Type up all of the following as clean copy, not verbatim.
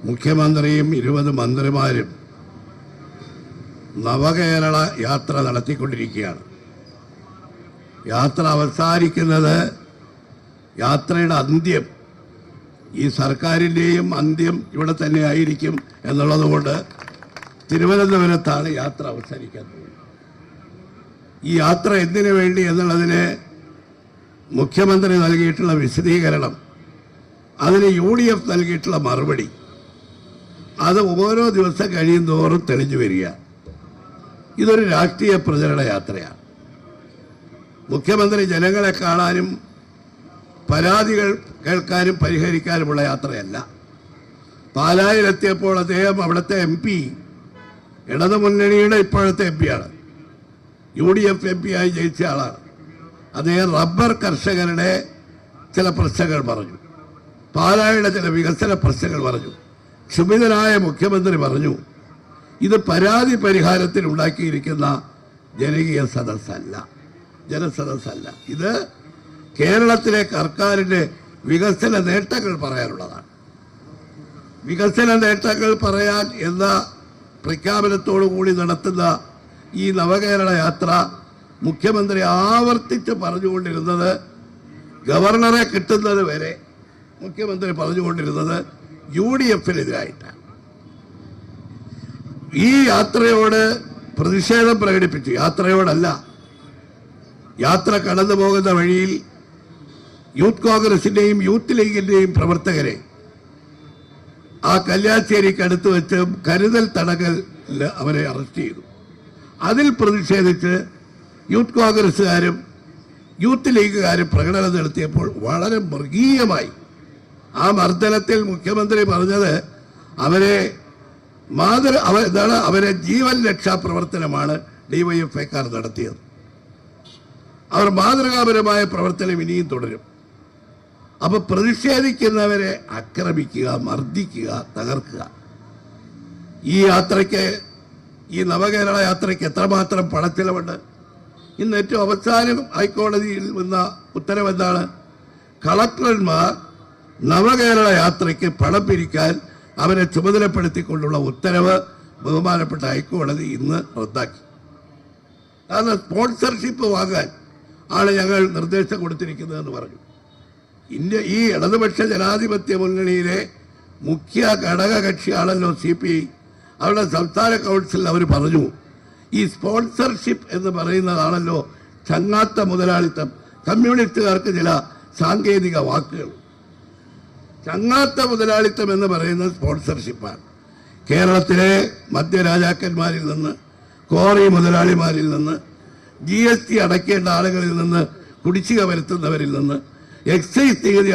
മുഖ്യമന്ത്രിയും 20 മന്ത്രിമാരും നവകേരള യാത്ര നടത്തിക്കൊണ്ടിരിക്കുകയാണ്. യാത്ര അവസാനിക്കുന്നത്, യാത്രയുടെ അന്ത്യം, ഈ സർക്കാരിൻ്റെയും അന്ത്യം ഇവിടെ തന്നെ ആയിരിക്കും എന്നുള്ളതുകൊണ്ട് തിരുവനന്തപുരത്താണ് യാത്ര അവസാനിക്കാൻ പോകുന്നത്. ഈ യാത്ര എന്തിനു വേണ്ടി എന്നുള്ളതിന് മുഖ്യമന്ത്രി നൽകിയിട്ടുള്ള വിശദീകരണം, അതിന് UDF നൽകിയിട്ടുള്ള മറുപടി, അത് ഓരോ ദിവസം കഴിയും തോറും തെളിഞ്ഞു വരിക. ഇതൊരു രാഷ്ട്രീയ പ്രചരണ യാത്രയാണ്. മുഖ്യമന്ത്രി ജനങ്ങളെ കാണാനും പരാതികൾ കേൾക്കാനും പരിഹരിക്കാനുമുള്ള യാത്രയല്ല. പാലായിലെത്തിയപ്പോൾ അദ്ദേഹം അവിടുത്തെ MP, ഇടതുമുന്നണിയുടെ ഇപ്പോഴത്തെ MP ആണ്, UDF MP ആയി ജയിച്ച ആളാണ്. അദ്ദേഹം റബ്ബർ കർഷകരുടെ ചില പ്രശ്നങ്ങൾ പറഞ്ഞു, പാലായുടെ ചില വികസന പ്രശ്നങ്ങൾ പറഞ്ഞു. ക്ഷുഭിതനായ മുഖ്യമന്ത്രി പറഞ്ഞു, ഇത് പരാതി പരിഹാരത്തിൽ ഉണ്ടാക്കിയിരിക്കുന്ന ജനകീയ സദസ്സല്ല, ജനസദസ്സല്ല, ഇത് കേരളത്തിലെ സർക്കാരിന്റെ വികസന നേട്ടങ്ങൾ പറയാനുള്ളതാണ്. വികസന നേട്ടങ്ങൾ പറയാൻ എന്ന പ്രഖ്യാപനത്തോടു കൂടി നടത്തുന്ന ഈ നവകേരള യാത്ര മുഖ്യമന്ത്രി ആവർത്തിച്ച് പറഞ്ഞുകൊണ്ടിരുന്നത്, ഗവർണറെ കിട്ടുന്നത് വരെ മുഖ്യമന്ത്രി പറഞ്ഞുകൊണ്ടിരുന്നത് UDF-നെതിരായിട്ടാണ്. ഈ യാത്രയോട് പ്രതിഷേധം പ്രകടിപ്പിച്ചു. യാത്രയോടല്ല, യാത്ര കടന്നു പോകുന്ന വഴിയിൽ യൂത്ത് കോൺഗ്രസിന്റെയും യൂത്ത് ലീഗിന്റെയും പ്രവർത്തകരെ ആ കല്യാശ്ശേരിക്ക് അടുത്ത് വെച്ച് കരുതൽ തടങ്കലിൽ അവരെ അറസ്റ്റ് ചെയ്തു. അതിൽ പ്രതിഷേധിച്ച് യൂത്ത് കോൺഗ്രസുകാരും യൂത്ത് ലീഗുകാരും പ്രകടനം നടത്തിയപ്പോൾ വളരെ മൃഗീയമായി ആ മർദ്ദനത്തിൽ മുഖ്യമന്ത്രി പറഞ്ഞത് അവരെ ജീവൻ രക്ഷാപ്രവർത്തനമാണ് DYFIക്കാർ നടത്തിയത്. അവർ മാതൃകാപരമായ പ്രവർത്തനം ഇനിയും തുടരും. അപ്പൊ പ്രതിഷേധിക്കുന്നവരെ ആക്രമിക്കുക, മർദ്ദിക്കുക, തകർക്കുക. ഈ യാത്രയ്ക്ക്, ഈ നവകേരള യാത്രയ്ക്ക് എത്രമാത്രം പണച്ചിലവുണ്ട്? ഇന്ന് ഏറ്റവും അവസാനം ഹൈക്കോടതിയിൽ വന്ന ഉത്തരവെന്താണ്? കളക്ടർമാർ നവകേരള യാത്രയ്ക്ക് പണം പിരിക്കാൻ അവരെ ചുമതലപ്പെടുത്തിക്കൊണ്ടുള്ള ഉത്തരവ് ബഹുമാനപ്പെട്ട ഹൈക്കോടതി ഇന്ന് റദ്ദാക്കി. കാരണം സ്പോൺസർഷിപ്പ് വാങ്ങാൻ ആണ് ഞങ്ങൾ നിർദ്ദേശം കൊടുത്തിരിക്കുന്നതെന്ന് പറഞ്ഞു. ഈ ഇടതുപക്ഷ ജനാധിപത്യ മുന്നണിയിലെ മുഖ്യ ഘടക കക്ഷിയാണല്ലോ CPI. അവരുടെ സംസ്ഥാന കൗൺസിലിൽ അവർ പറഞ്ഞു, ഈ സ്പോൺസർഷിപ്പ് എന്ന് പറയുന്നതാണല്ലോ ചങ്ങാത്ത മുതലാളിത്തം. കമ്മ്യൂണിസ്റ്റുകാർക്ക് ചില സാങ്കേതിക വാക്കുകൾ. ചങ്ങാത്ത മുതലാളിത്തം എന്ന് പറയുന്നത് സ്പോൺസർഷിപ്പാണ്. കേരളത്തിലെ മദ്യരാജാക്കന്മാരിൽ നിന്ന്, കോറി മുതലാളിമാരിൽ നിന്ന്, GST അടയ്ക്കേണ്ട ആളുകളിൽ നിന്ന്, കുടിശ്ശിക വരുത്തുന്നവരിൽ നിന്ന്, എക്സൈസ് നികുതി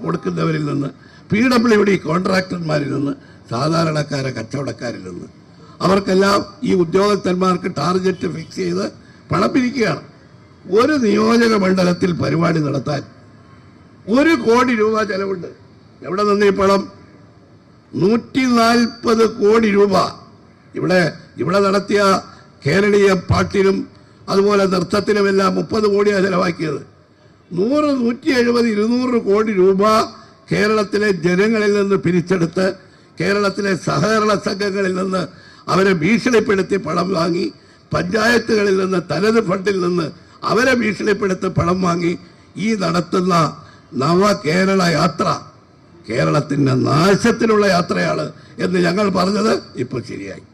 കൊടുക്കുന്നവരിൽ നിന്ന്, PWD കോൺട്രാക്ടർമാരിൽ നിന്ന്, സാധാരണക്കാരെ കച്ചവടക്കാരിൽ നിന്ന്, അവർക്കെല്ലാം ഈ ഉദ്യോഗസ്ഥന്മാർക്ക് ടാർഗറ്റ് ഫിക്സ് ചെയ്ത് പണം പിരിക്കുകയാണ്. ഒരു നിയോജക മണ്ഡലത്തിൽ പരിപാടി നടത്താൻ 1 കോടി രൂപ ചെലവുണ്ട്. എവിടെ നിന്ന് ഈ പണം? 140 കോടി രൂപ. ഇവിടെ നടത്തിയ കേരളീയ പാട്ടിനും അതുപോലെ നൃത്തത്തിനുമെല്ലാം 30 കോടിയാണ് ചെലവാക്കിയത്. 100, 170, 200 കോടി രൂപ കേരളത്തിലെ ജനങ്ങളിൽ നിന്ന് പിരിച്ചെടുത്ത് കേരളത്തിലെ സഹകരണ സംഘങ്ങളിൽ നിന്ന് അവരെ ഭീഷണിപ്പെടുത്തി പണം വാങ്ങി, പഞ്ചായത്തുകളിൽ നിന്ന്, തനത് ഫണ്ടിൽ നിന്ന് അവരെ ഭീഷണിപ്പെടുത്തി പണം വാങ്ങി ഈ നടത്തുന്ന നവകേരള യാത്ര കേരളത്തിന്റെ നാശത്തിനുള്ള യാത്രയാണ് എന്ന് ഞങ്ങൾ പറഞ്ഞത് ഇപ്പോൾ ശരിയായി.